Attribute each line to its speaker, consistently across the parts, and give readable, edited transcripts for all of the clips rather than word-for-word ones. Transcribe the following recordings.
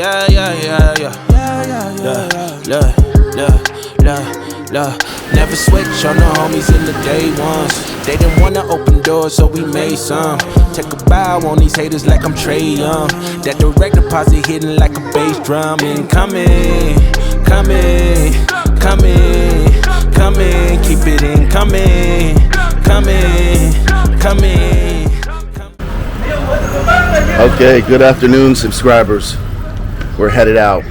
Speaker 1: Yeah, yeah, yeah, yeah. Look. Never switch on the homies in the day ones. They didn't wanna open doors, so we made some. Take a bow on these haters like I'm Trey Young. That direct deposit hitting like a bass drum. Incoming, coming. Keep it incoming, coming.
Speaker 2: Okay, good afternoon, subscribers. We're headed out.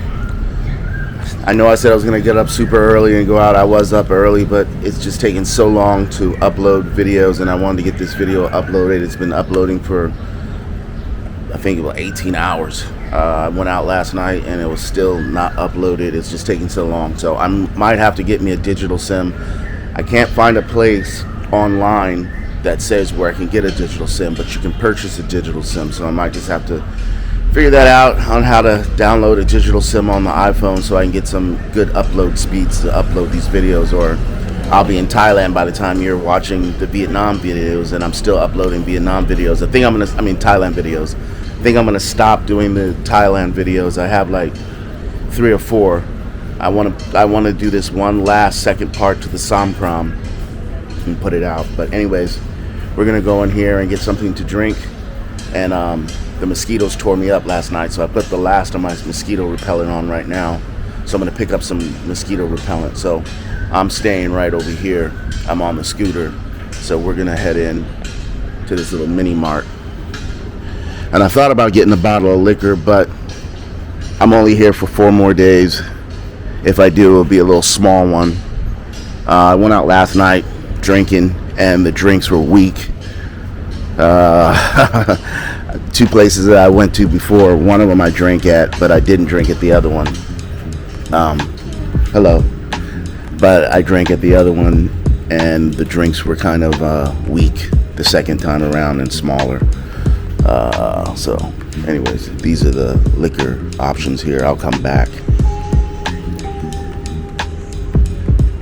Speaker 2: I know I said I was going to get up super early and go out. I was up early, but it's just taking so long to upload videos, and I wanted to get this video uploaded. It's been uploading for, I think, about 18 hours. I went out last night, and it was still not uploaded. It's just taking so long. So I might have to get me a digital SIM. I can't find a place online that says where I can get a digital SIM, but you can purchase a digital SIM. So I might just have to figure that out on how to download a digital SIM on the iPhone so I can get some good upload speeds to upload these videos, or I'll be in Thailand by the time you're watching the Vietnam videos and I'm still uploading Vietnam videos. Thailand videos. I think I'm gonna stop doing the Thailand videos. I have like 3 or 4. I wanna do this one last second part to the Samkram and put it out. But anyways, we're gonna go in here and get something to drink, and the mosquitoes tore me up last night, so I put the last of my mosquito repellent on right now. So I'm gonna pick up some mosquito repellent. So I'm staying right over here. I'm on the scooter, so we're gonna head in to this little mini mart. And I thought about getting a bottle of liquor, but I'm only here for 4 more days. If I do, it'll be a little small one. I went out last night drinking, and the drinks were weak. 2 places that I went to before, one of them I drank at, but I didn't drink at the other one. But I drank at the other one, and the drinks were kind of weak the second time around and smaller. So anyways, these are the liquor options here. I'll come back.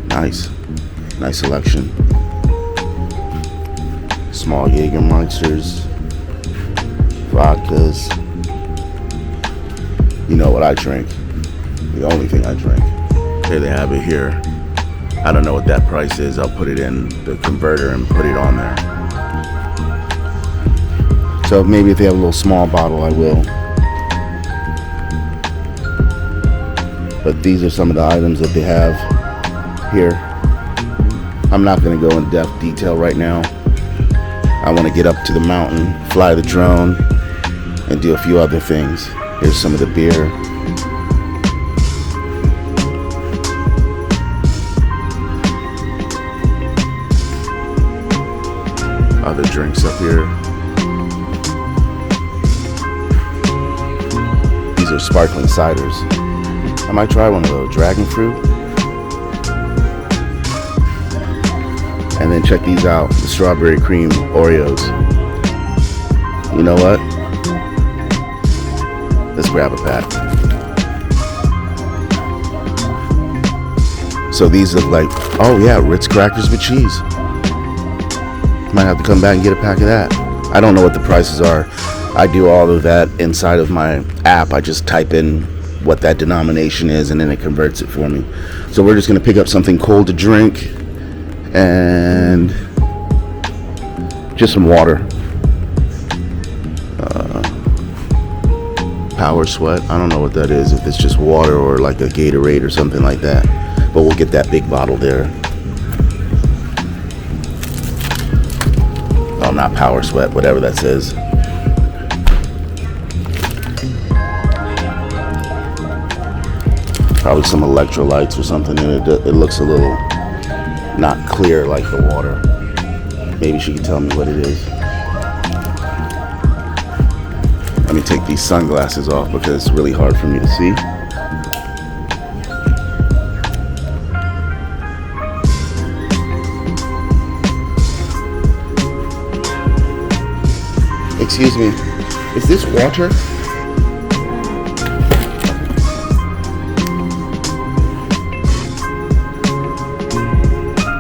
Speaker 2: Nice selection. Small Jägermeisters, vodkas. You know what I drink. The only thing I drink. Here they have it here. I don't know what that price is. I'll put it in the converter and put it on there. So maybe if they have a little small bottle, I will. But these are some of the items that they have here. I'm not going to go in depth detail right now. I want to get up to the mountain, fly the drone, and do a few other things. Here's some of the beer. Other drinks up here. These are sparkling ciders. I might try one of those. Dragon fruit. And then check these out. The strawberry cream Oreos. You know what? Let's grab a pack. So these look like, oh yeah, Ritz crackers with cheese. Might have to come back and get a pack of that. I don't know what the prices are. I do all of that inside of my app. I just type in what that denomination is, and then it converts it for me. So we're just gonna pick up something cold to drink and just some water. Power Sweat. I don't know what that is, if it's just water or like a Gatorade or something like that. But we'll get that big bottle there. Oh, not Power Sweat, whatever that says. Probably some electrolytes or something in it. It looks a little not clear like the water. Maybe she can tell me what it is. Let me take these sunglasses off because it's really hard for me to see. Excuse me, is this water?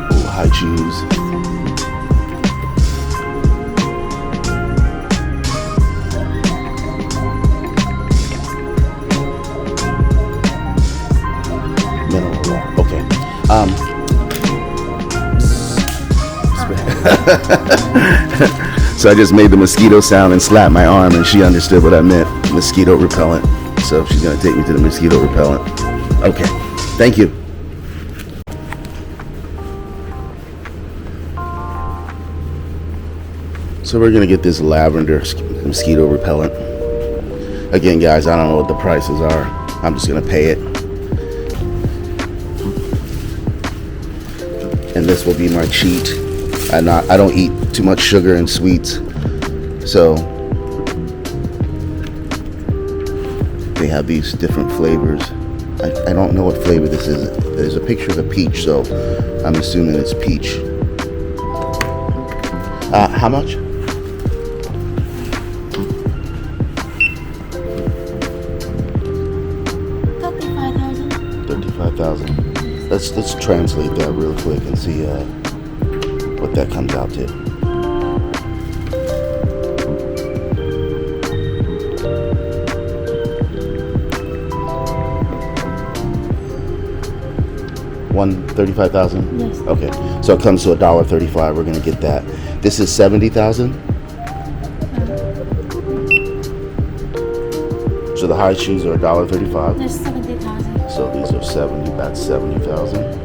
Speaker 2: Oh, high cheese. So I just made the mosquito sound and slapped my arm, and she understood what I meant, mosquito repellent. So she's gonna take me to the mosquito repellent. Okay, thank you. So we're gonna get this lavender mosquito repellent. Again, guys, I don't know what the prices are. I'm just gonna pay it. And this will be my cheat. I don't eat too much sugar and sweets, so they have these different flavors. I don't know what flavor this is. There's a picture of a peach, so I'm assuming it's peach. How much? $35,000. Let's translate that real quick and see what that comes out to. $135,000?
Speaker 3: Yes.
Speaker 2: Okay, so it comes to $1.35. We're gonna get that. This is 70,000. So the high shoes are $1.35.
Speaker 3: There's 70,000.
Speaker 2: So these are 70. That's 70,000.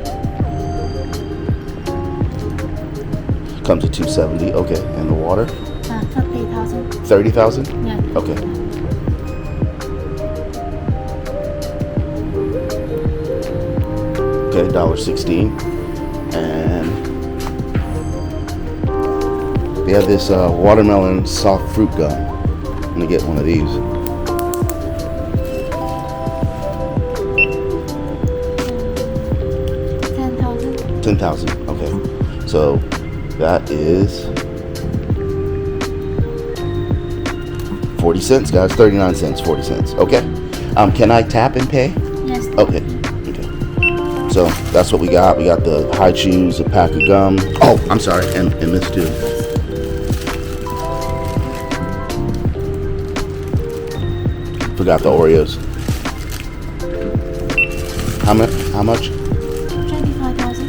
Speaker 2: Comes to 270. Okay, and the water?
Speaker 3: 30,000.
Speaker 2: 30,000.
Speaker 3: Yeah.
Speaker 2: Okay. Okay, $1.16. And they have this watermelon soft fruit gum. I'm gonna get one of these. 10,000. Okay. So that is 40 cents, guys. 39 cents, 40 cents. Okay. Can I tap and pay?
Speaker 3: Yes.
Speaker 2: Okay. Okay. So that's what we got. We got the high chews, a pack of gum. Oh, I'm sorry, and this too. Forgot the Oreos. How much?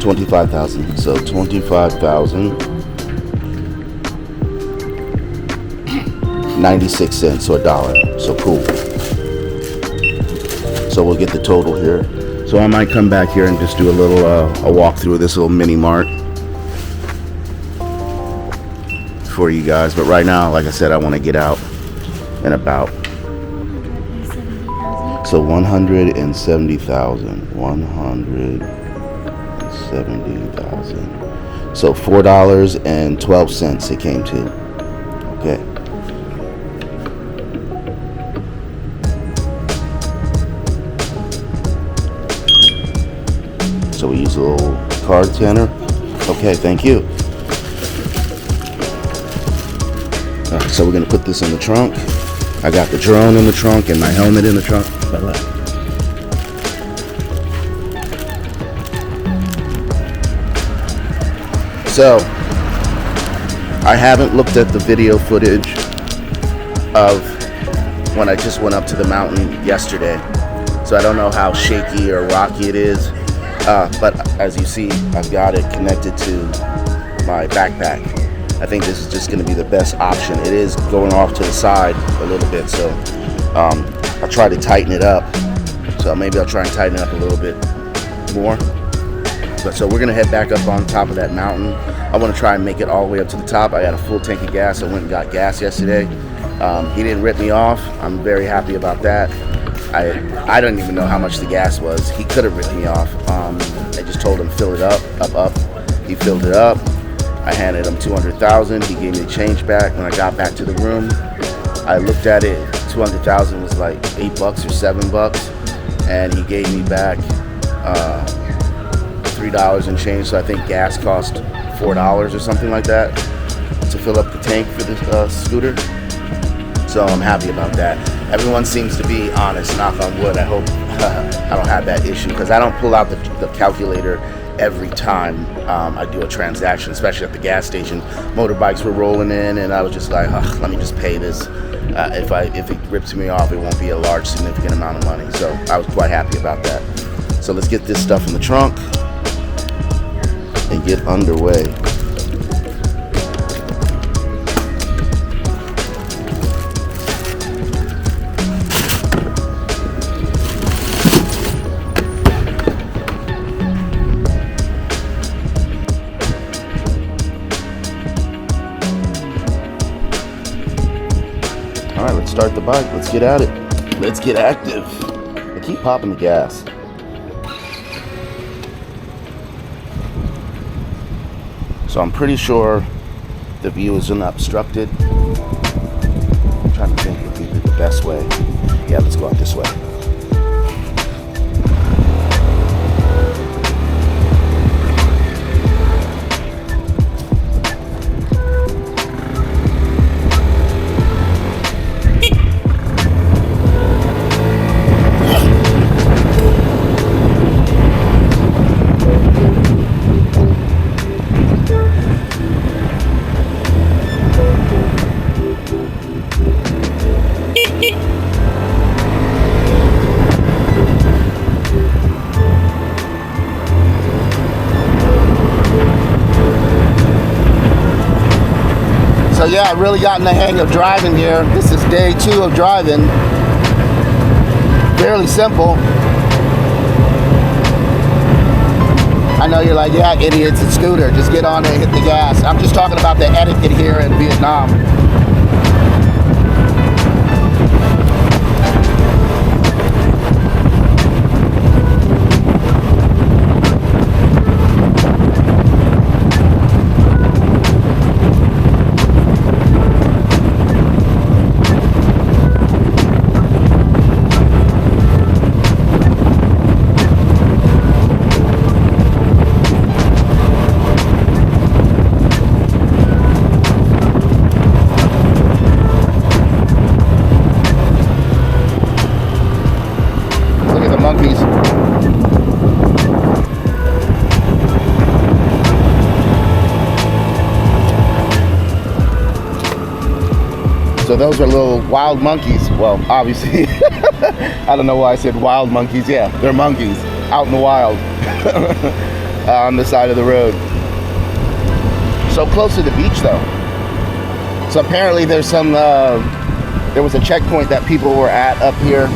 Speaker 3: 25,000.
Speaker 2: 25,000. So 25,000. 96 cents, so $1. So cool. So we'll get the total here. So I might come back here and just do a little a walkthrough of this little mini mart for you guys. But right now, like I said, I want to get out and about.
Speaker 3: 170,000.
Speaker 2: So 170,000. 170,000. So $4.12 it came to. Okay. So we use a little card scanner. Okay, thank you. All right, so we're gonna put this in the trunk. I got the drone in the trunk and my helmet in the trunk. So, I haven't looked at the video footage of when I just went up to the mountain yesterday. So I don't know how shaky or rocky it is. But as you see, I've got it connected to my backpack. I think this is just going to be the best option. It is going off to the side a little bit, so I'll try to tighten it up. So maybe I'll try and tighten it up a little bit more. But so we're going to head back up on top of that mountain. I want to try and make it all the way up to the top. I got a full tank of gas. I went and got gas yesterday. He didn't rip me off. I'm very happy about that. I don't even know how much the gas was. He could have ripped me off. I just told him fill it up. He filled it up. I handed him 200,000. He gave me the change back. When I got back to the room, I looked at it. 200,000 was like $8 or $7, and he gave me back $3 and change. So I think gas cost $4 or something like that to fill up the tank for this scooter. So I'm happy about that. Everyone seems to be honest, knock on wood. I hope I don't have that issue, because I don't pull out the calculator every time I do a transaction, especially at the gas station. Motorbikes were rolling in, and I was just like, let me just pay this. If it rips me off, it won't be a large, significant amount of money. So I was quite happy about that. So let's get this stuff in the trunk and get underway. All right, let's start the bike. Let's get at it. Let's get active. I keep popping the gas. So I'm pretty sure the view isn't obstructed. I'm trying to think what would be the best way. Yeah, let's go out this way. So yeah, I really gotten the hang of driving here. This is day 2 of driving. Fairly simple. I know you're like, yeah, idiot, it's a scooter. Just get on and hit the gas. I'm just talking about the etiquette here in Vietnam. Monkeys. So those are little wild monkeys. Well, obviously, I don't know why I said wild monkeys. Yeah, they're monkeys out in the wild on the side of the road. So close to the beach though. So apparently there's some, there was a checkpoint that people were at up here.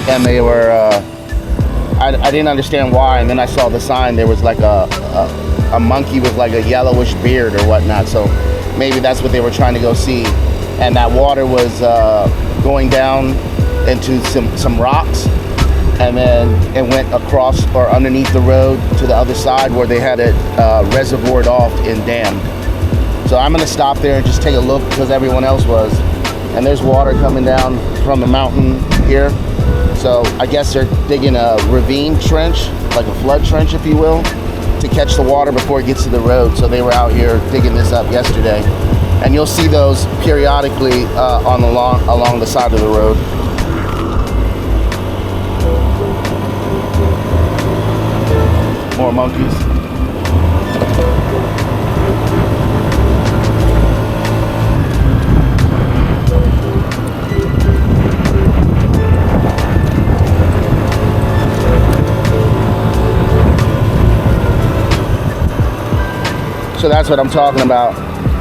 Speaker 2: And they were, I didn't understand why, and then I saw the sign. There was like a monkey with like a yellowish beard or whatnot, so maybe that's what they were trying to go see. And that water was going down into some rocks, and then it went across or underneath the road to the other side where they had it reservoired off and dammed. So I'm gonna stop there and just take a look because everyone else was. And there's water coming down from the mountain here. So I guess they're digging a ravine trench, like a flood trench, if you will, to catch the water before it gets to the road. So they were out here digging this up yesterday. And you'll see those periodically along the side of the road. More monkeys. So that's what I'm talking about,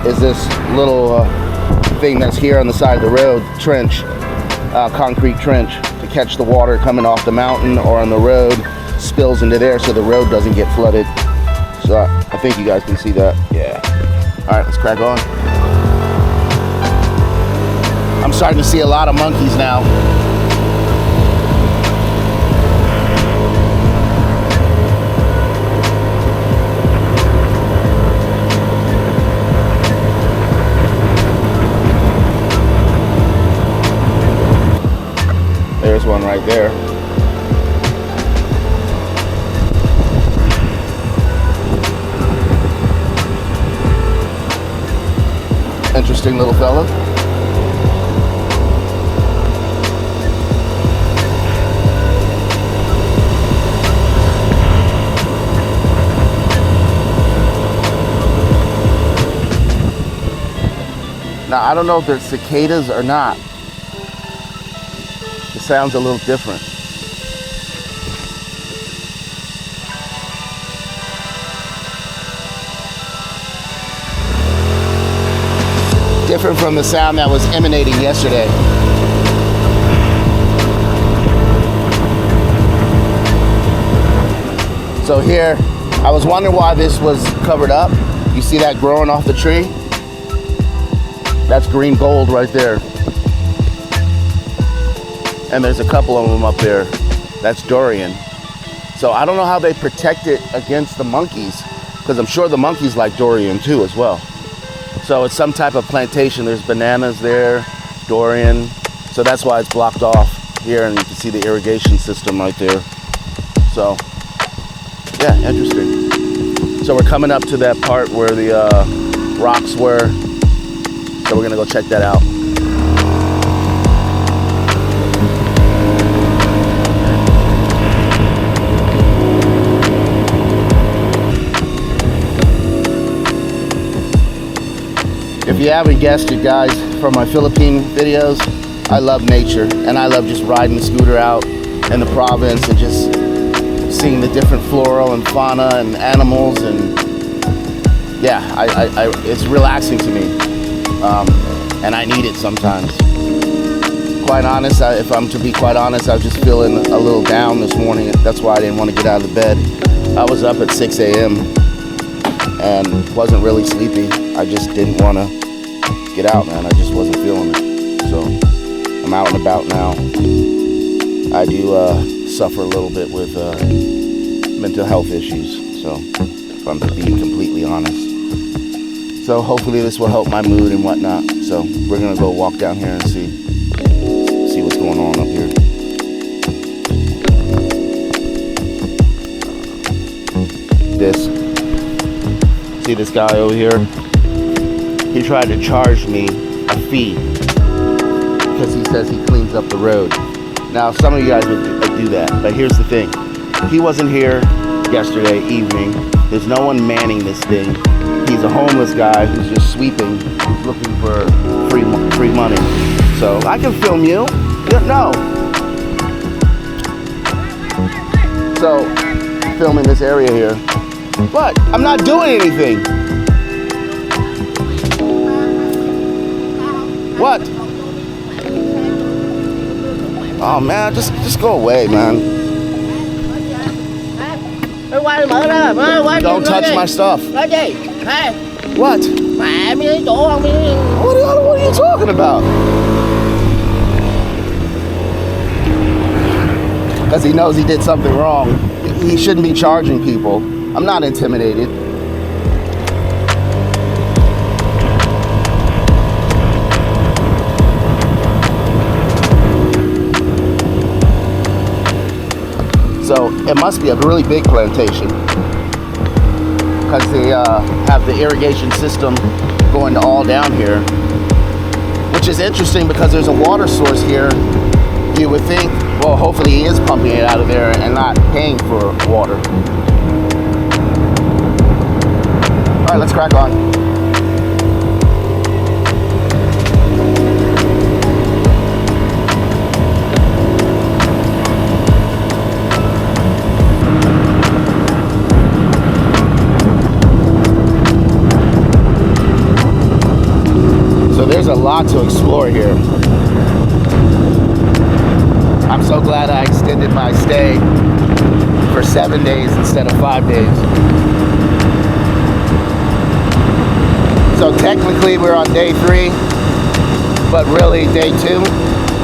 Speaker 2: is this little thing that's here on the side of the road, trench, concrete trench, to catch the water coming off the mountain or on the road, spills into there so the road doesn't get flooded. So I think you guys can see that. Yeah. All right, let's crack on. I'm starting to see a lot of monkeys now. There's one right there. Interesting little fella. Now, I don't know if they're cicadas or not. It sounds a little different. Different from the sound that was emanating yesterday. So here, I was wondering why this was covered up. You see that growing off the tree? That's green gold right there. and there's a couple of them up there. That's durian. So I don't know how they protect it against the monkeys, because I'm sure the monkeys like durian too as well. So it's some type of plantation. There's bananas there, durian. So that's why it's blocked off here, and you can see the irrigation system right there. So yeah, interesting. So we're coming up to that part where the rocks were. So we're gonna go check that out. If you haven't guessed it, guys, from my Philippine videos, I love nature, and I love just riding the scooter out in the province and just seeing the different floral and fauna and animals, and yeah, it's relaxing to me, and I need it sometimes. Quite honest, if I'm to be quite honest, I was just feeling a little down this morning. That's why I didn't want to get out of the bed. I was up at 6 a.m. and wasn't really sleepy. I just didn't want to get out, man. I just wasn't feeling it. So I'm out and about now. I do suffer a little bit with mental health issues, so if I'm to be completely honest. So hopefully this will help my mood and whatnot. So we're gonna go walk down here and see what's going on up here. See this guy over here? He tried to charge me a fee because he says he cleans up the road. Now, some of you guys would do that, but here's the thing. He wasn't here yesterday evening. There's no one manning this thing. He's a homeless guy who's just sweeping, who's looking for free money. So I can film you. No. So, filming this area here. What? I'm not doing anything. What? Oh man, just go away, man. Don't touch my stuff. What? What are you talking about? Because he knows he did something wrong. He shouldn't be charging people. I'm not intimidated. So it must be a really big plantation, because they have the irrigation system going all down here, which is interesting because there's a water source here. You would think, well, hopefully he is pumping it out of there and not paying for water. All right, let's crack on. So there's a lot to explore here. I'm so glad I extended my stay for 7 days instead of 5 days. So technically we're on day 3, but really day 2,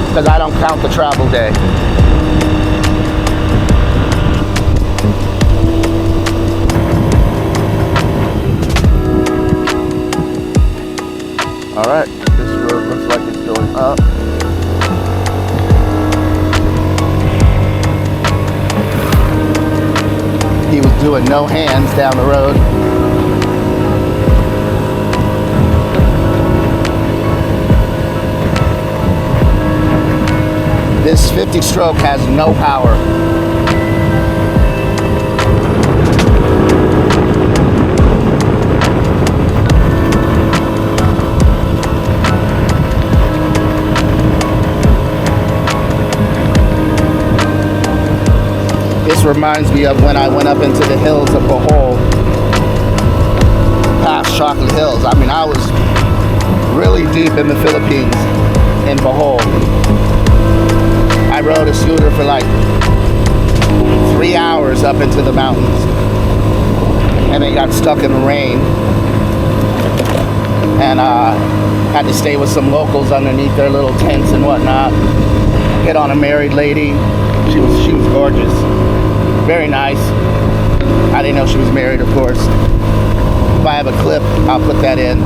Speaker 2: because I don't count the travel day. All right, this road looks like it's going up. He was doing no hands down the road. This 50 stroke has no power. This reminds me of when I went up into the hills of Bohol, past Chocolate Hills. I mean, I was really deep in the Philippines, in Bohol. I rode a scooter for like 3 hours up into the mountains, and then got stuck in the rain, and had to stay with some locals underneath their little tents and whatnot. hit on a married lady. She was gorgeous, very nice. I didn't know she was married, of course. If I have a clip, I'll put that in.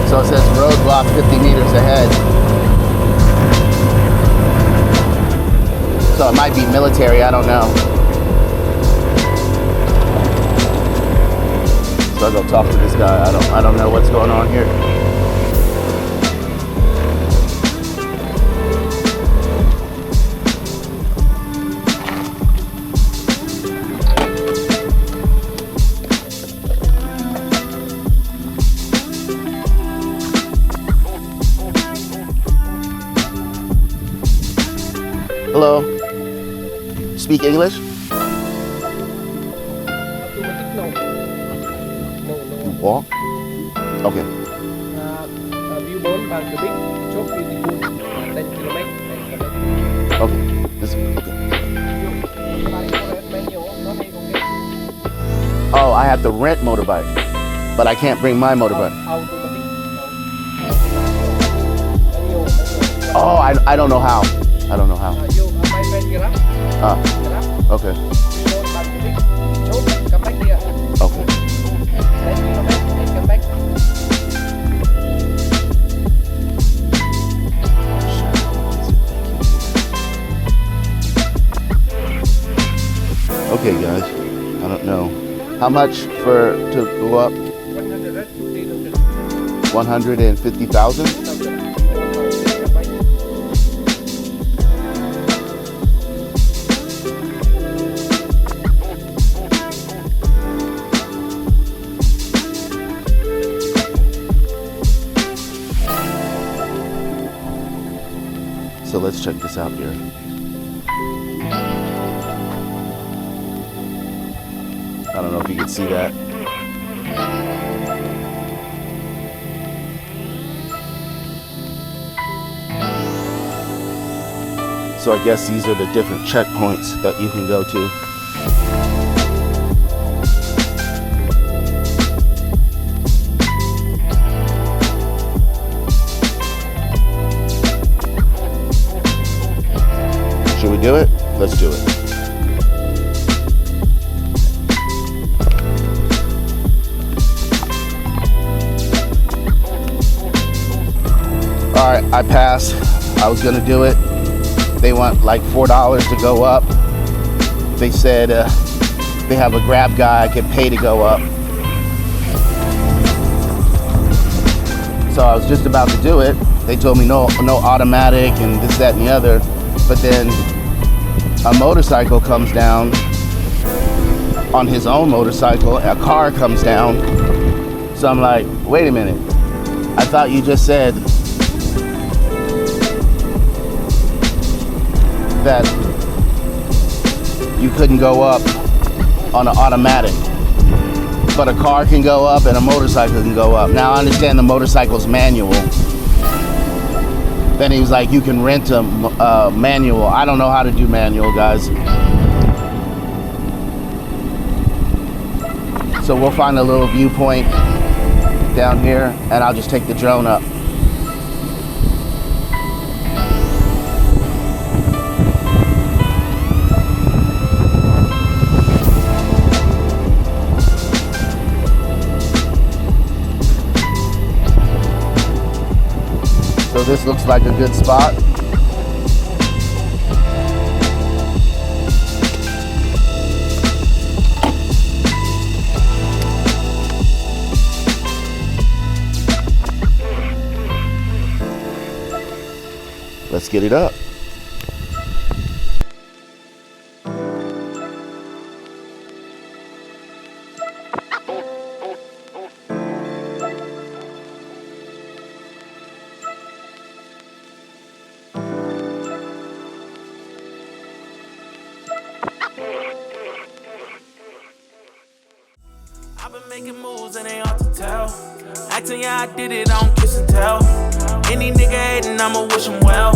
Speaker 2: So it says roadblock 50 meters ahead. So it might be military, I don't know. So I'll go talk to this guy. I don't know what's going on here. Hello. Speak English? You walk? Okay.
Speaker 4: Viewborn bằng the big chốt beautiful 10 km.
Speaker 2: Okay. Okay. Oh, I have to rent motorbike, but I can't bring my motorbike. Oh, I don't know how. I don't know how. Okay. Okay. Okay, guys. I don't know. How much to go up? 150,000? So let's check this out here. I don't know if you can see that. So I guess these are the different checkpoints that you can go to. Should we do it? Let's do it. All right, I passed. I was gonna do it. They want like $4 to go up. They said they have a Grab guy I could pay to go up. So I was just about to do it. They told me no automatic and this, that, and the other. But then a motorcycle comes down on his own motorcycle. A car comes down. So I'm like, wait a minute. I thought you just said that you couldn't go up on an automatic, but a car can go up and a motorcycle can go up. Now I understand the motorcycle's manual. Then he was like, you can rent a manual. I don't know how to do manual, guys. So we'll find a little viewpoint down here and I'll just take the drone up. So this looks like a good spot. Let's get it up.
Speaker 1: I've been making moves and they hard to tell. Acting, yeah, I did it, I don't kiss and tell. Any nigga hating, I'ma wish him well.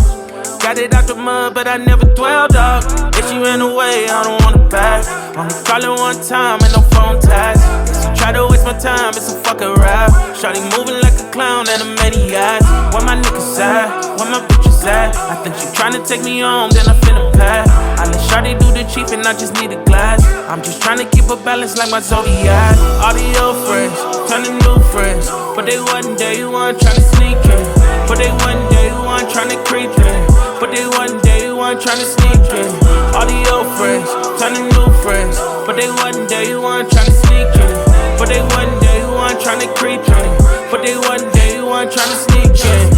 Speaker 1: Got it out the mud, but I never dwell, dog. If she ran away, I don't want her back. Only callin' one time and no phone tags. So try to waste my time, it's a fucking rap. Shawty moving like a clown and a maniac. Where my niggas at? Where my bitches at? I think she tryna take me home, then I finna pack. I let Shawty do the chief and I just need a glass. I'm just tryna keep a balance like my zodiac. All the old friends, turn to new friends. But they one day one tryna sneak in. But they one day one tryna creep in. But they one day one tryna sneak in. All the old friends, turn to new friends. But they one day one tryna sneak in. But they one day one tryna creep in. But they one day one tryna sneak in.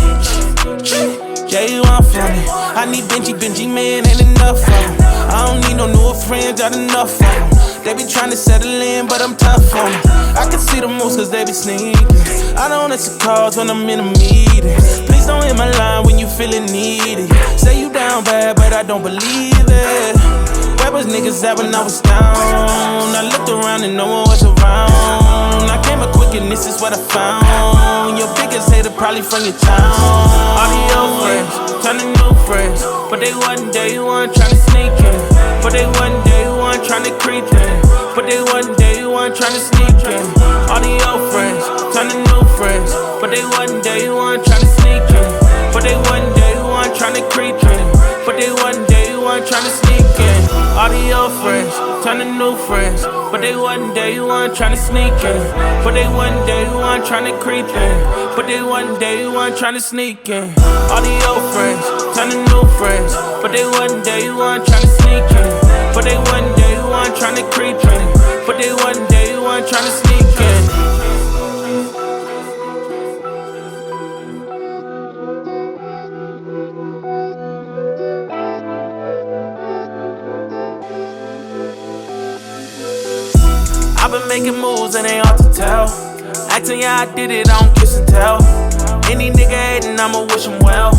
Speaker 1: J1 for me. I need Benji, man, ain't enough for me. I don't need no newer friends, got enough for them. They be tryna settle in, but I'm tough on them. I can see the moves cause they be sneaking. I don't answer calls when I'm in a meeting. Please don't hit my line when you feeling needy. Say you down bad, but I don't believe it. Where was niggas at when I was down? I looked around and no one was around. I came up quick and this is what I found. Your biggest hater probably from your town. All the old friends, turn to new friends. But they one day one tryna sneak in. But they one day one tryna creep in. But they one day one tryna sneak in. All the old friends, turn to new friends. But they one day one tryna sneak in. But they one day one tryna creep in. But they one day one tryna sneak in. All the old friends, turn to new friends. But they one day one tryna sneak in. But they one day one tryna creep in. But they one day one tryna sneak in. All the old friends, turn to new friends. But they one day one tryna sneak in. But they one day one tryna creep in. But they one day one tryna sneak in. I've been making moves and they hard to tell. Acting, yeah, I did it, I don't kiss and tell. Any nigga hating, I'ma wish him well.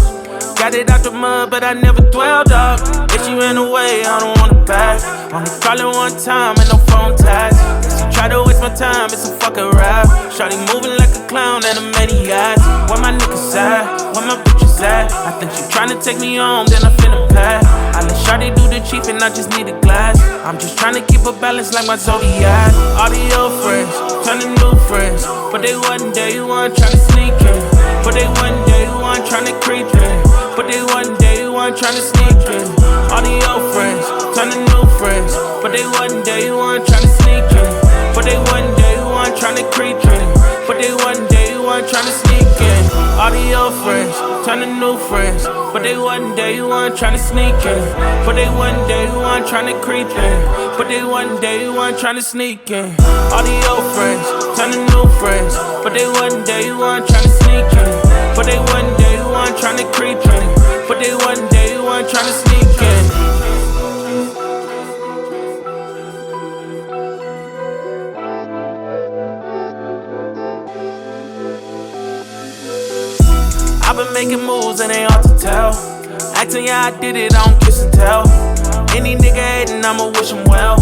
Speaker 1: Got it out the mud, but I never dwell, dog. If she ran away, I don't want her back. Only callin' one time and no phone tags. So try to waste my time, it's a fucking rap. Shawty moving like a clown and a maniac. Where my niggas at? Where my bitches at? I think she tryna take me home, then I finna pack. I let Shawty do the chief and I just need a glass. I'm just tryna keep a balance like my zodiac. All the old friends, turn to new friends. But they one day one tryna sneak in. But they one day one tryna creep in. But they one day one tryna sneak in. All the old friends, turn to new friends. But they one day one tryna sneak in. But they one day one tryna creep in. But they one day one tryna sneak in. All the old friends, turn to new friends. But they one day one tryna sneak in. But they one day one tryna creep in. But they one day one tryna sneak in. All the old friends, turn to new friends. But they one day one tryna sneak in. But they one day one tryna creep in. But they one day one tryna sneak in. I've been making moves and they hard to tell. Acting, yeah, I did it, I don't kiss and tell. Any nigga hating, I'ma wish him well.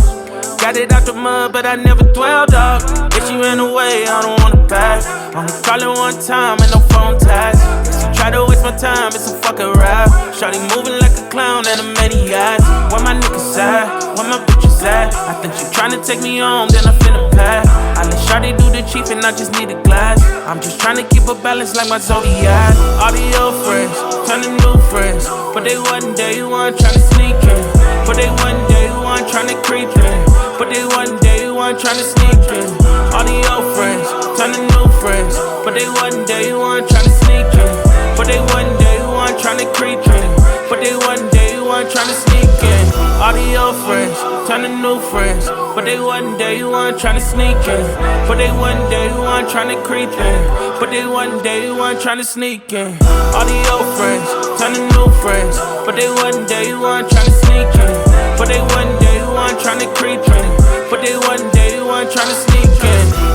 Speaker 1: Got it out the mud, but I never dwell, dog. If she ran away, I don't want her back. Only callin' one time and no phone tags. So try to waste my time, it's a fucking rap. Shawty moving like a clown and a maniac. Where my niggas at? Where my bitches at? I think she tryna take me home, then I finna pack. I let Shawty do the chief and I just need a glass. I'm just tryna keep a balance like my zodiac. All the old friends, turn to new friends. But they one day one tryna sneak in. But they one day one tryna creep in. But they one day one tryna sneak in. All the old friends, turn to new friends. But they one day one tryna sneak in. But they one day one tryna creep in. But they one day one tryna sneak in. All the old friends, turn to new friends. But they one day one tryna sneak in. But they one day one tryna creep in. But they one day one tryna sneak in. All the old friends, turn to new friends. But they one day one tryna sneak in. But they one day one tryna creep in. But they one day one tryna sneak in.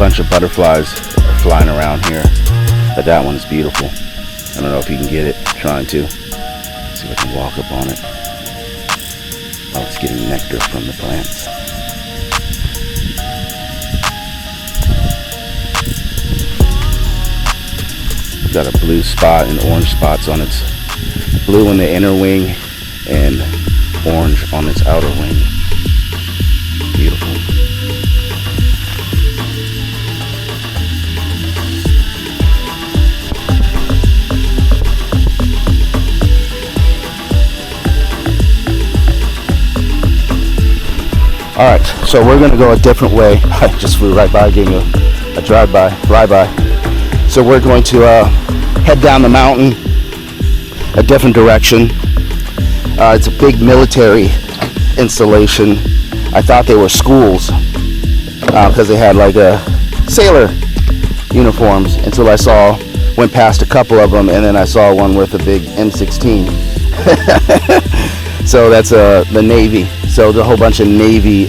Speaker 2: bunch of butterflies are flying around here, but that one's beautiful. I don't know if you can get it. I'm trying to. See if I can walk up on it. Oh, it's getting nectar from the plants. Got a blue spot and orange spots on its blue in the inner wing and orange on its outer wing. Beautiful. Alright, so we're gonna go a different way. I just flew right by, gave you a drive-by, fly-by. So we're going to head down the mountain a different direction. It's a big military installation. I thought they were schools because they had like sailor uniforms until I went past a couple of them, and then I saw one with a big M16. So that's the Navy. So there's a whole bunch of Navy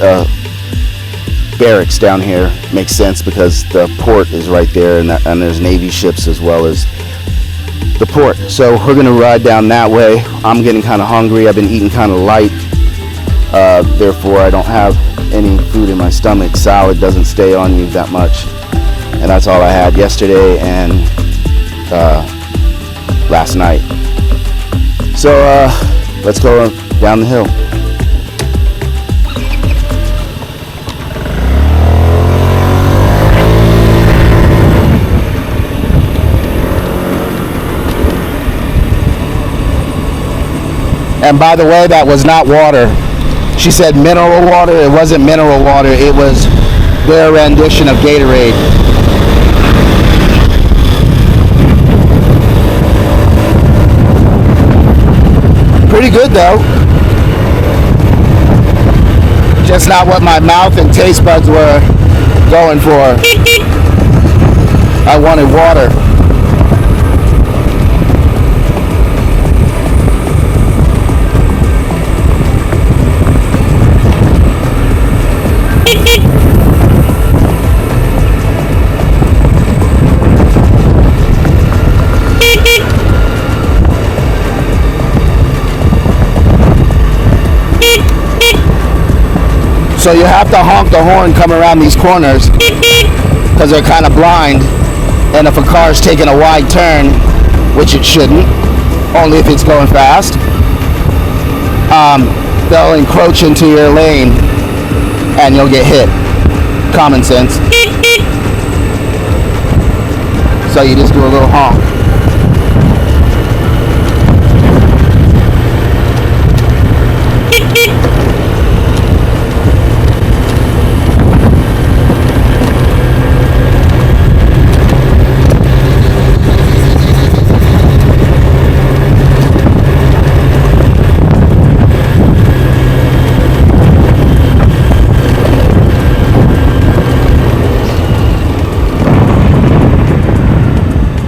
Speaker 2: barracks down here. Makes sense because the port is right there, and there's Navy ships as well as the port. So we're gonna ride down that way. I'm getting kind of hungry. I've been eating kind of light, therefore I don't have any food in my stomach. Salad doesn't stay on you that much, and that's all I had yesterday and last night. So let's go down the hill. And by the way, that was not water. She said mineral water. It wasn't mineral water. It was their rendition of Gatorade. Pretty good though. Just not what my mouth and taste buds were going for. I wanted water. So you have to honk the horn come around these corners because they're kind of blind, and if a car's taking a wide turn, which it shouldn't, only if it's going fast, they'll encroach into your lane and you'll get hit. Common sense. So you just do a little honk.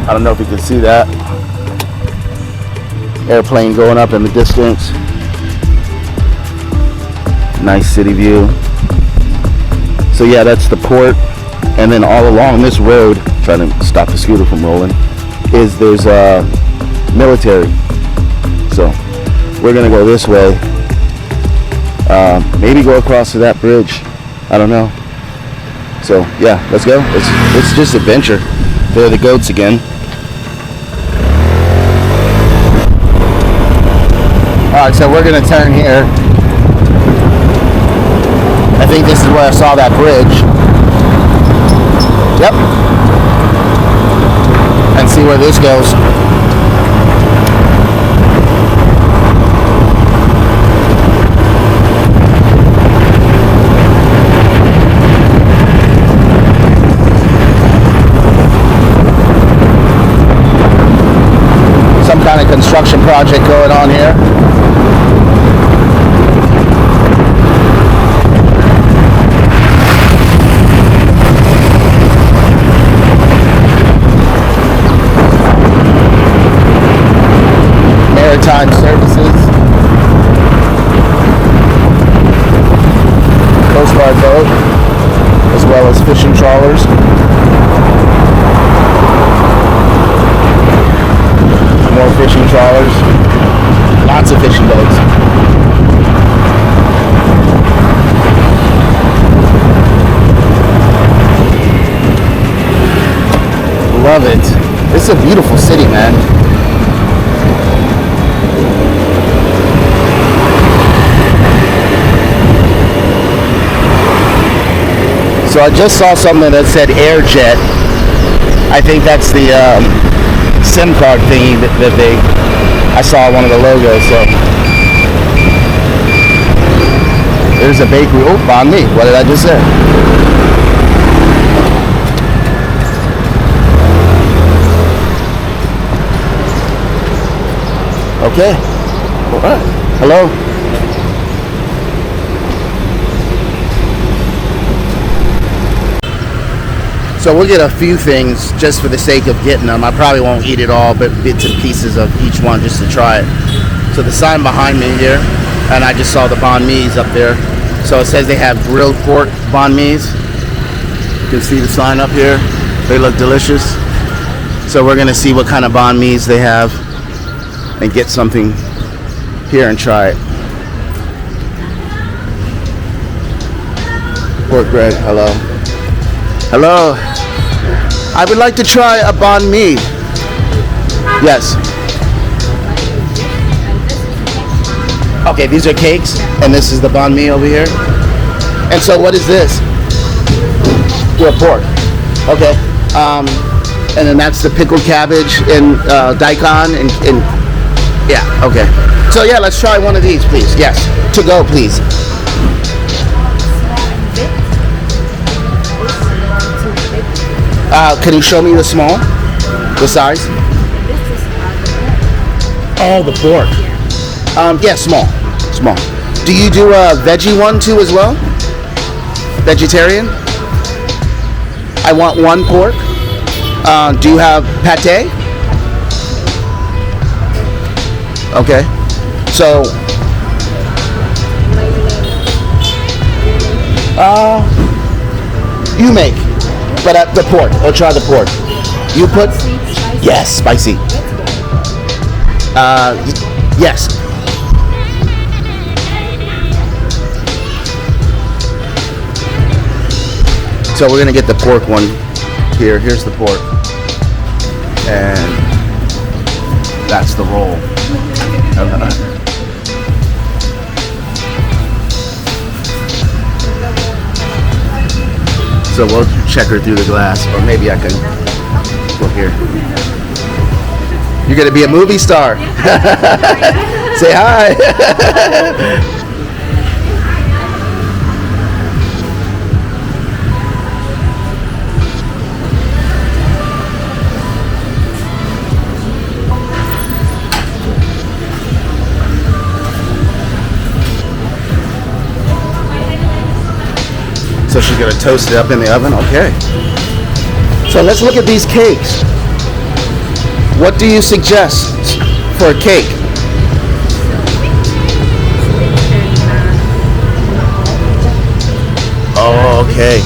Speaker 2: I don't know if you can see that airplane going up in the distance. Nice city view. So yeah, that's the port, and then all along this road, trying to stop the scooter from rolling, there's military. So we're gonna go this way, maybe go across to that bridge, I don't know. So yeah, let's go. It's just adventure. There are the goats again. Alright, so we're going to turn here. I think this is where I saw that bridge. Yep. And see where this goes. Some kind of construction project going on here. Maritime services, Coast Guard boat, as well as fishing trawlers. It's a beautiful city, man. So I just saw something that said Airjet. I think that's the SIM card thingy that I saw one of the logos. So there's a bakery. Oh, banh mi. What did I just say? Okay. All right. Hello. So we'll get a few things just for the sake of getting them. I probably won't eat it all, but bits and pieces of each one just to try it. So the sign behind me here, and I just saw the banh mi's up there. So it says they have grilled pork banh mi's. You can see the sign up here. They look delicious. So we're gonna see what kind of banh mi's they have and get something here and try it. Pork bread, hello. Hello. I would like to try a banh mi. Yes. Okay, these are cakes, and this is the banh mi over here. And so, what is this? Grilled pork. Okay. And then that's the pickled cabbage and daikon and yeah. Okay. So yeah, let's try one of these, please. Yes. To go, please. Can you show me the small? The size? Oh, the pork. Yeah, small. Small. Do you do a veggie one too as well? Vegetarian? I want one pork. Do you have pate? Okay. So, you make. But the pork. I'll try the pork. You put? Yes, spicy. Yes. So we're gonna get the pork one here. Here's the pork, and that's the roll. So we'll check her through the glass, or maybe I can go here. You're gonna be a movie star. Say hi. So she's gonna toast it up in the oven, okay. So let's look at these cakes. What do you suggest for a cake? Oh, okay.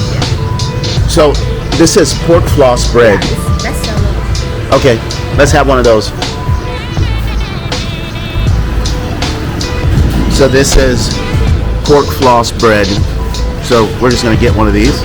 Speaker 2: So this is pork floss bread. Okay, let's have one of those. So this is pork floss bread. So we're just gonna get one of these.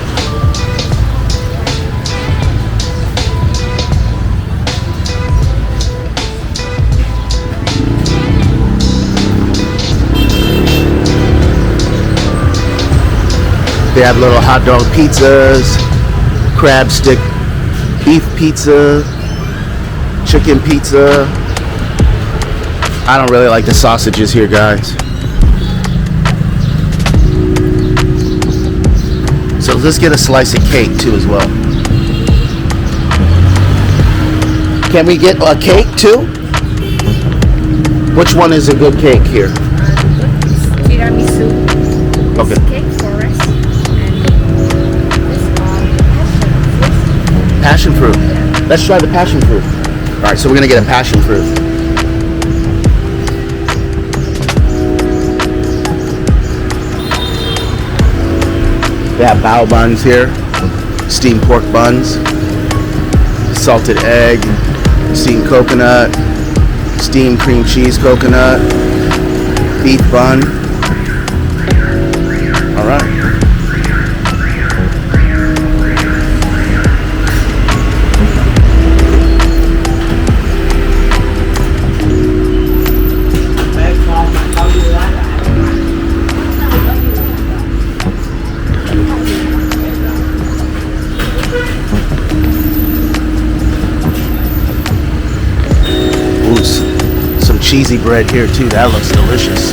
Speaker 2: They have little hot dog pizzas, crab stick beef pizza, chicken pizza. I don't really like the sausages here, guys. So let's get a slice of cake too as well. Can we get a cake too? Which one is a good cake here?
Speaker 3: Tiramisu.
Speaker 2: Okay.
Speaker 3: Cake forest. And
Speaker 2: Passion fruit. Let's try the passion fruit. All right, so we're gonna get a passion fruit. They have bao buns here, steamed pork buns, salted egg, steamed coconut, steamed cream cheese coconut, beef bun. All right. spicy bread here too. That looks delicious.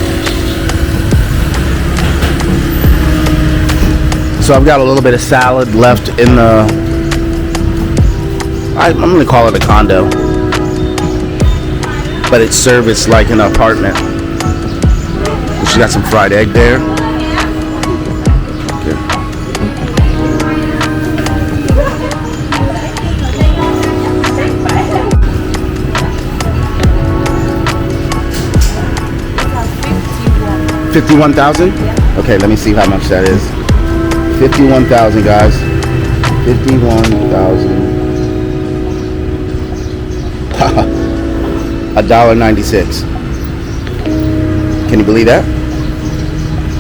Speaker 2: So I've got a little bit of salad left in the, I'm gonna call it a condo, but it's serviced like an apartment. She got some fried egg there. Okay. $51,000? Okay, let me see how much that is. 51,000, guys. 51,000. $1.96. Can you believe that?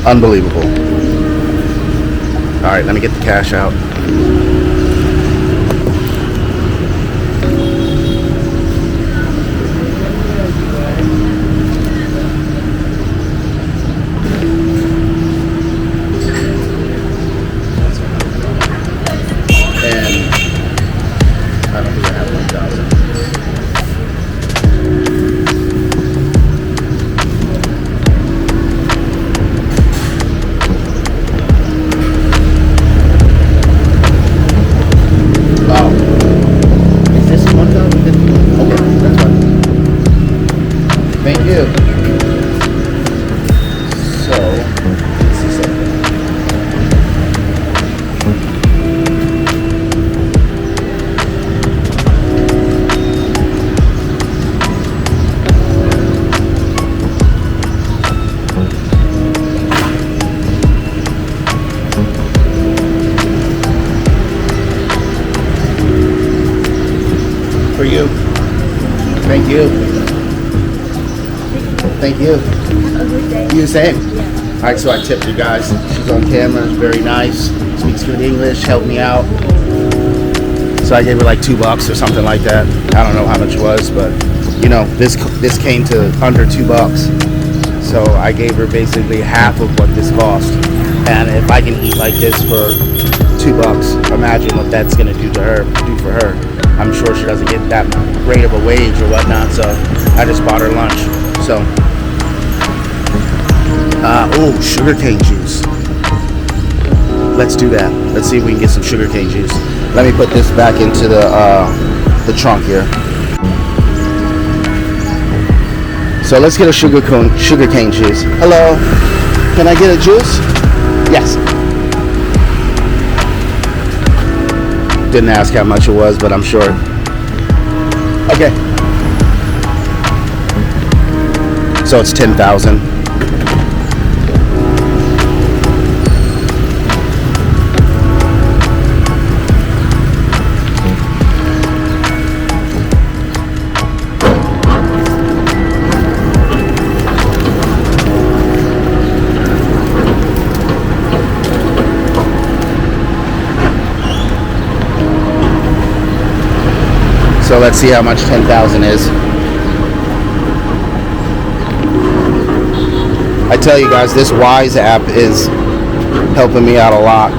Speaker 2: Unbelievable. All right, let me get the cash out. For you. Thank you. Thank you. You the same. All right, so I tipped her, guys. She's on camera, very nice, speaks good English, helped me out. So I gave her like $2 or something like that. I don't know how much it was, but you know, this came to under $2. So I gave her basically half of what this cost. And if I can eat like this for $2, imagine what that's gonna do for her. I'm sure she doesn't get that great of a wage or whatnot, so I just bought her lunch. So, oh, sugarcane juice. Let's do that. Let's see if we can get some sugarcane juice. Let me put this back into the trunk here. So let's get a sugarcane juice. Hello, can I get a juice? Yes. Didn't ask how much it was, but I'm sure. Okay. So it's 10,000. So let's see how much 10,000 is. I tell you guys, this Wise app is helping me out a lot.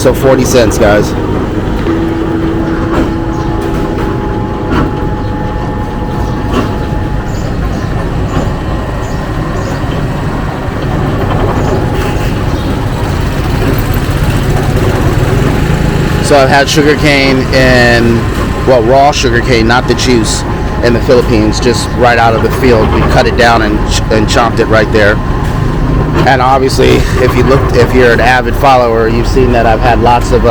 Speaker 2: So 40 cents, guys. So I've had sugarcane and, well, raw sugarcane, not the juice, in the Philippines, just right out of the field. We cut it down and chopped it right there. And obviously, if you're an avid follower, you've seen that I've had lots of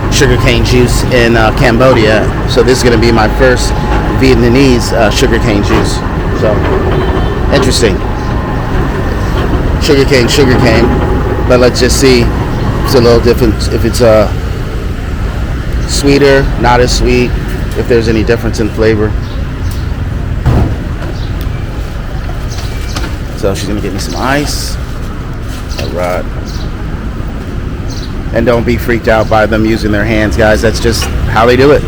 Speaker 2: sugarcane juice in Cambodia. So this is going to be my first Vietnamese sugarcane juice. So interesting. Sugarcane. But let's just see. It's a little different if it's sweeter, not as sweet, if there's any difference in flavor. So she's gonna get me some ice. All right. And don't be freaked out by them using their hands, guys. That's just how they do it.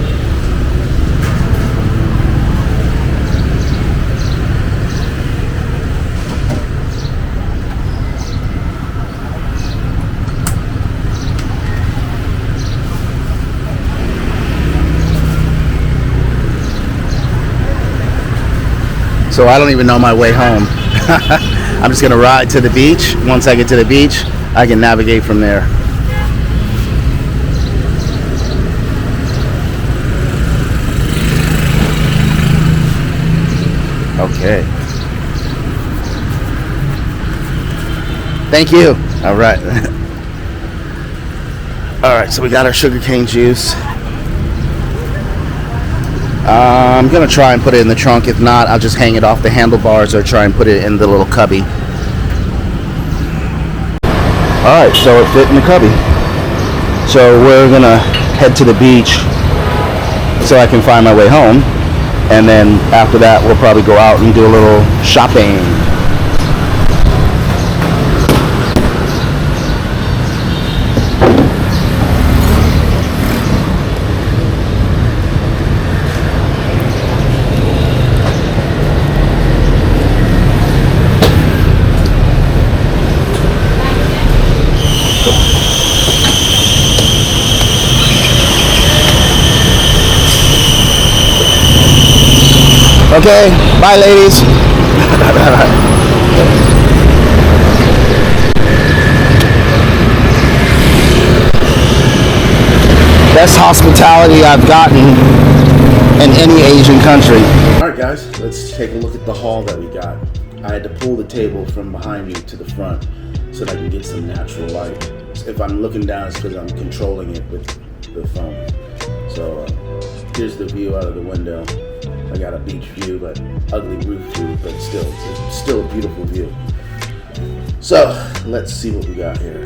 Speaker 2: So I don't even know my way home. I'm just gonna ride to the beach. Once I get to the beach, I can navigate from there. Okay. Thank you. All right. All right, so we got our sugarcane juice. I'm gonna try and put it in the trunk. If not, I'll just hang it off the handlebars or try and put it in the little cubby. All right, so it fit in the cubby. So we're gonna head to the beach so I can find my way home. And then after that, we'll probably go out and do a little shopping. Okay, bye ladies. Best hospitality I've gotten in any Asian country. Alright guys, let's take a look at the haul that we got. I had to pull the table from behind me to the front so that I can get some natural light. If I'm looking down, it's because I'm controlling it with the phone. So here's the view out of the window. I got a beach view, but ugly roof view, but it's still a beautiful view. So let's see what we got here.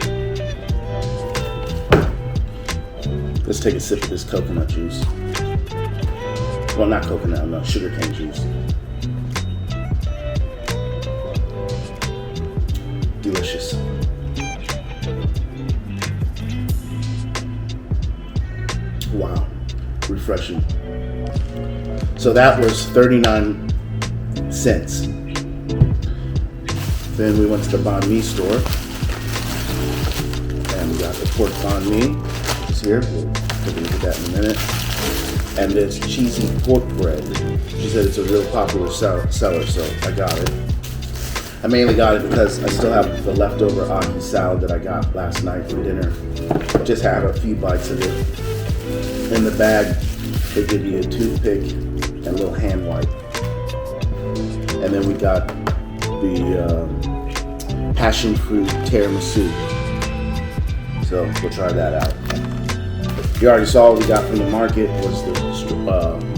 Speaker 2: Let's take a sip of this coconut juice. Well, not coconut, no, sugarcane juice. Delicious. Wow, refreshing. So that was 39 cents. Then we went to the banh mi store and we got the pork banh mi. It's here. We'll take a look at that in a minute. And this cheesy pork bread. She said it's a real popular seller, so I got it. I mainly got it because I still have the leftover ahi salad that I got last night for dinner. Just had a few bites of it. In the bag, they give you a toothpick and a little hand wipe. And then we got the passion fruit tiramisu. So we'll try that out. You already saw what we got from the market was the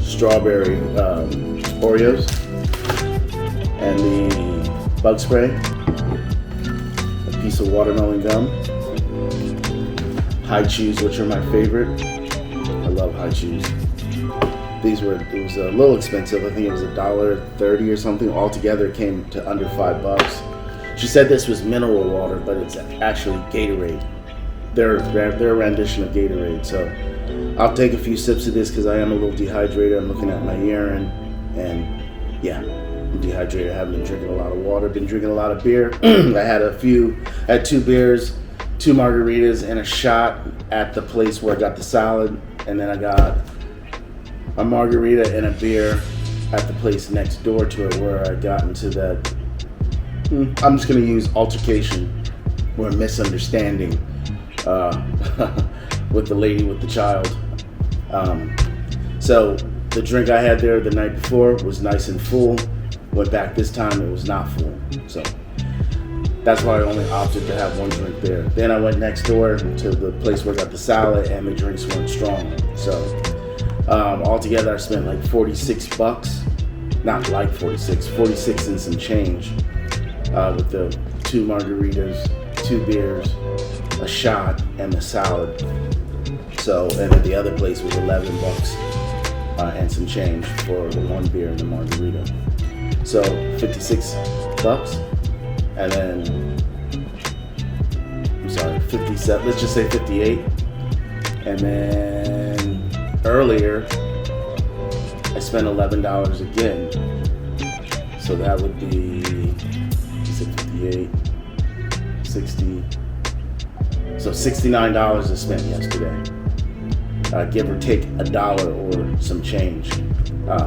Speaker 2: strawberry Oreos and the bug spray, a piece of watermelon gum, high chews, which are my favorite. I love high chews. It was a little expensive. I think it was $1.30 or something. Altogether it came to under $5. She said this was mineral water, but it's actually Gatorade. Their rendition of Gatorade. So I'll take a few sips of this because I am a little dehydrated. I'm looking at my urine and yeah, I'm dehydrated. I haven't been drinking a lot of water. Been drinking a lot of beer. I had 2 beers, 2 margaritas, and a shot at the place where I got the salad. And then I got a margarita and a beer at the place next door to it where I got into that, I'm just going to use altercation or misunderstanding with the lady with the child. So the drink I had there the night before was nice and full. Went back this time, it was not full. So that's why I only opted to have 1 drink there. Then I went next door to the place where I got the salad and the drinks weren't strong. So altogether I spent like $46. Not like 46 and some change with the 2 margaritas, 2 beers, a shot, and the salad. So, and at the other place was $11 and some change for the 1 beer and the margarita. So $56. And then, I'm sorry, 57, let's just say 58. And then earlier, I spent $11 again. So that would be, 58, 60. So $69 I spent yesterday. Give or take $1 or some change.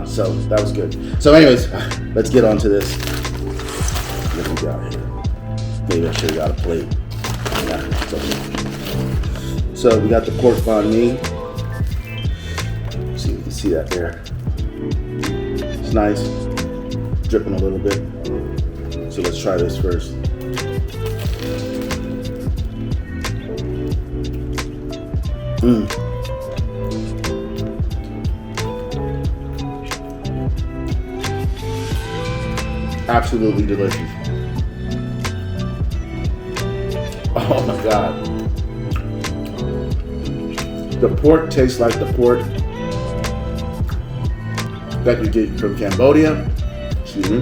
Speaker 2: So that was good. So anyways, let's get on to this. What we got here? Maybe I should have got a plate. Nah, it's okay. So we got the pork banh mi. See if you can see that there. It's nice. Dripping a little bit. So let's try this first. Absolutely delicious. Oh my God. The pork tastes like the pork that you get from Cambodia, excuse me,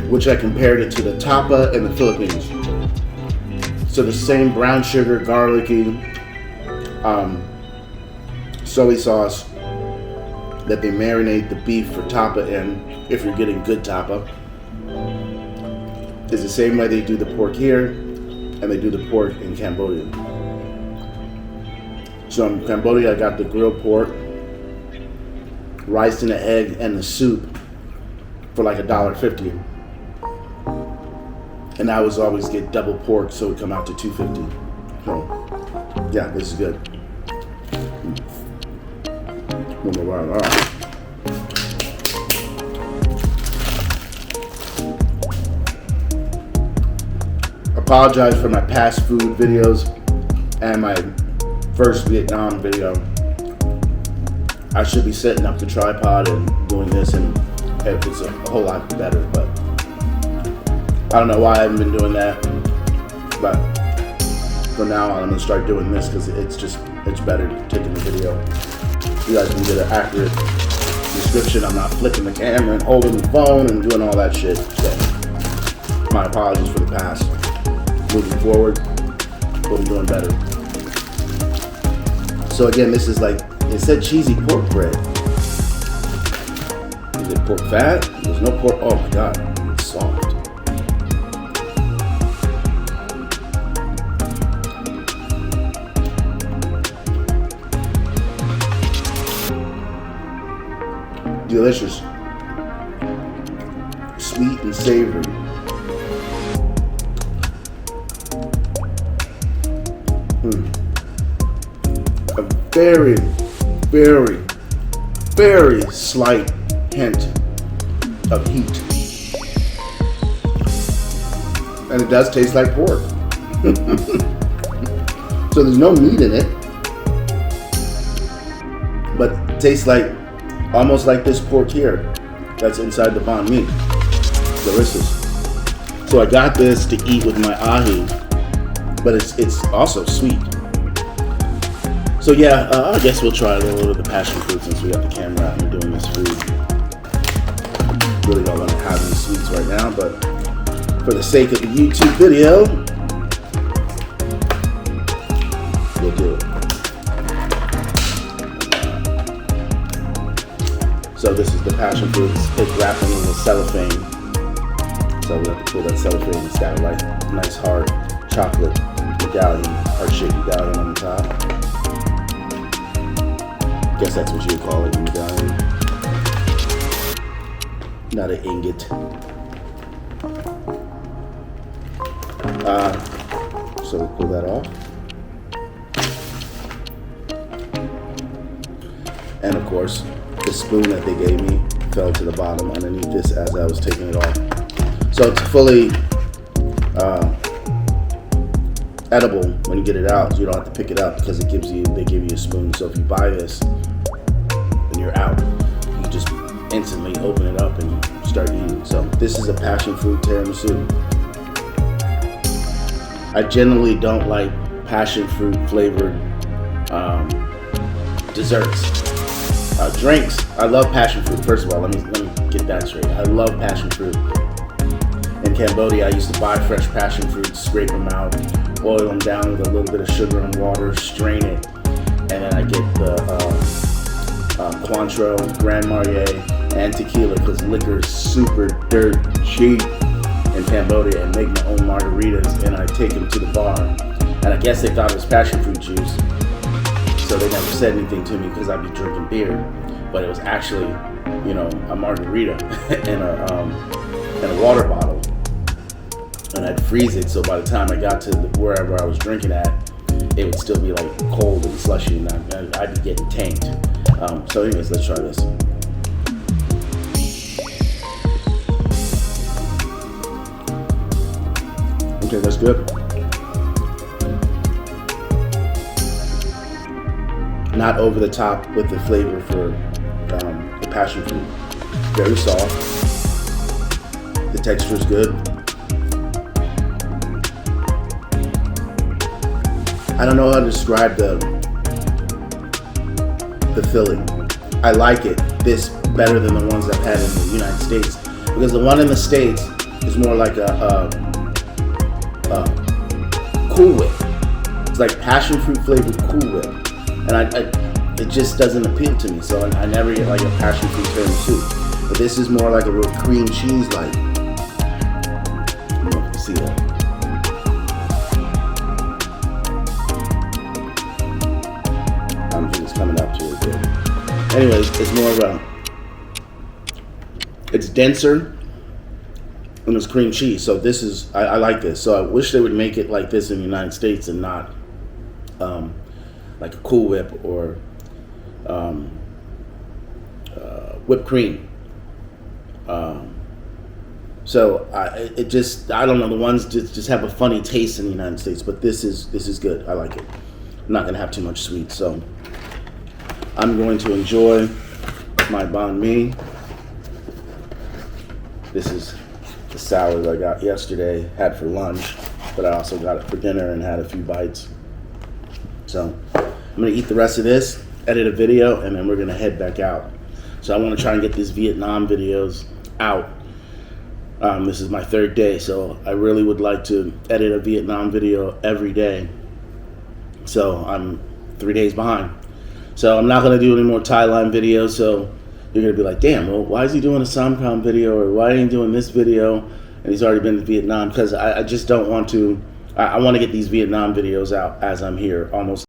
Speaker 2: which I compared it to the tapa in the Philippines. So the same brown sugar, garlicky, soy sauce that they marinate the beef for tapa in, if you're getting good tapa, is the same way they do the pork here and they do the pork in Cambodia. So in Cambodia, I got the grilled pork, rice and an egg, and the soup for like $1.50. And I was always get double pork, so it would come out to $2.50. So yeah, this is good. One more round. All right. Apologize for my past food videos and my first Vietnam video. I should be setting up the tripod and doing this, and it's a whole lot better, but I don't know why I haven't been doing that. But for now on, I'm gonna start doing this because it's better taking the video. You guys can get an accurate description. I'm not flipping the camera and holding the phone and doing all that shit. So my apologies for the past. Moving forward, we'll be doing better. So again, this is like, it said cheesy pork bread. Is it pork fat? There's no pork. Oh my God, it's soft. Delicious. Sweet and savory. A very, very, very slight hint of heat. And it does taste like pork. So there's no meat in it, but it tastes like, almost like this pork here that's inside the banh mi. Delicious. So I got this to eat with my ahi, but it's also sweet. So yeah, I guess we'll try a little of the passion fruit since we got the camera out and doing this food. Really don't want to have any sweets right now, but for the sake of the YouTube video, we'll do it. So this is the passion fruit. It's wrapped in the cellophane. So we have to pull that cellophane. It's got a nice hard chocolate medallion, heart-shaped medallion on the top. Guess that's what you would call it, a medallion. Not an ingot. So we pull that off. And of course, the spoon that they gave me fell to the bottom underneath this as I was taking it off. So it's fully edible when you get it out. So you don't have to pick it up because they give you a spoon. So if you buy this and you're out, you just instantly open it up and start eating. So this is a passion fruit tiramisu. I generally don't like passion fruit flavored desserts. Drinks, I love passion fruit. First of all, let me get that straight. I love passion fruit. In Cambodia, I used to buy fresh passion fruit, scrape them out, boil them down with a little bit of sugar and water, strain it, and then I get the Cointreau, Grand Marnier, and tequila because liquor is super dirt cheap in Cambodia, and make my own margaritas, and I take them to the bar. And I guess they thought it was passion fruit juice, so they never said anything to me because I'd be drinking beer. but it was actually, you know, a margarita in a water bottle, and I'd freeze it so by the time I got to wherever I was drinking at, it would still be like cold and slushy, and I'd be getting tanked. So anyways, let's try this. Okay, that's good. Not over the top with the flavor for the passion fruit. Very soft. The texture is good. I don't know how to describe the filling. I like it this better than the ones I've had in the United States, because the one in the States is more like a Cool Whip. It's like passion fruit flavored Cool Whip, and it just doesn't appeal to me. So I never get like a passion fruit tiramisu. But this is more like a real cream cheese like. I don't know if you can see that. I'm just coming up to it good. Anyways, it's more of a. It's denser. And it's cream cheese, so this is I like this. So I wish they would make it like this in the United States and not like a Cool Whip or whipped cream. So I don't know, the ones just have a funny taste in the United States, but this is good. I like it. I'm not gonna have too much sweet, so I'm going to enjoy my banh mi. This is the salad I got yesterday, had for lunch, but I also got it for dinner and had a few bites. So I'm gonna eat the rest of this, edit a video, and then we're gonna head back out. So I wanna try and get these Vietnam videos out. This is my third day, so I really would like to edit a Vietnam video every day. So I'm 3 days behind. So I'm not gonna do any more Thailand videos, so you're gonna be like, damn, well, why is he doing a Són Trá video, or why ain't he doing this video? And he's already been to Vietnam, because I just don't want to. I want to get these Vietnam videos out as I'm here, almost